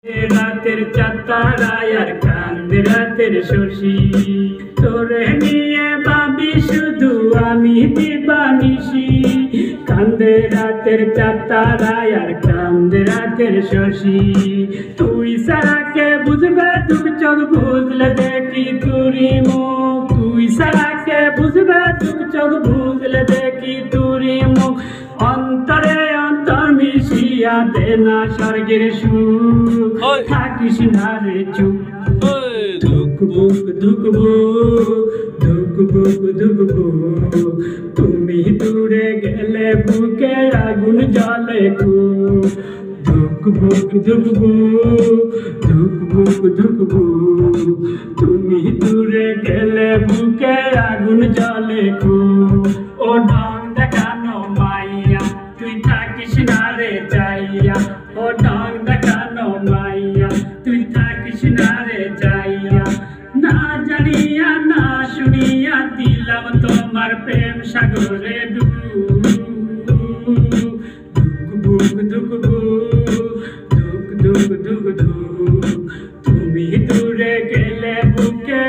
রাতের চাতারায় আর কান্দে রাতের শশী, তোরে নিয়ে ভাবি শুধু আমি দিবানিশি। কান্দে রাতের চাতারায় আর কান্দে রাতের শশী, তুই সারা কে বুঝবে দুঃখ চোখ বুঝলে দেখি তুরি মুখ। তুই সারা কে বুঝবে দুঃখ চোখ বুঝলে দেখি তুরি মুখ। অন্তরে অন্তর মিশিয়া দে না স্বর্গের সুখ, থাকিস না রে চুপ। ধুক বুক ধুক বুক ধুক বুক ধুক বুক, তুমি দূরে গেলে বুকে আগুন জ্বলে খুব। ধুক বুক ধুক বুক ধুক বুক ধুক বুক, তুমি দূরে গেলে বুকে আগুন জ্বলে খুব। ও ঢং দেখানো মাইয়া তুই থাকিস না রে যাইয়া। ও ঢং দেখানো মাইয়া তুই থাকিস না রে যাইয়া। না জানিয়া না শুনিয়া দিলাম তোমার প্রেম সাগরে ডুব। ধুক বুক ধুক বুক ধুক ধুক ধুক ধুক, তুমি দূরে গেলে বুকে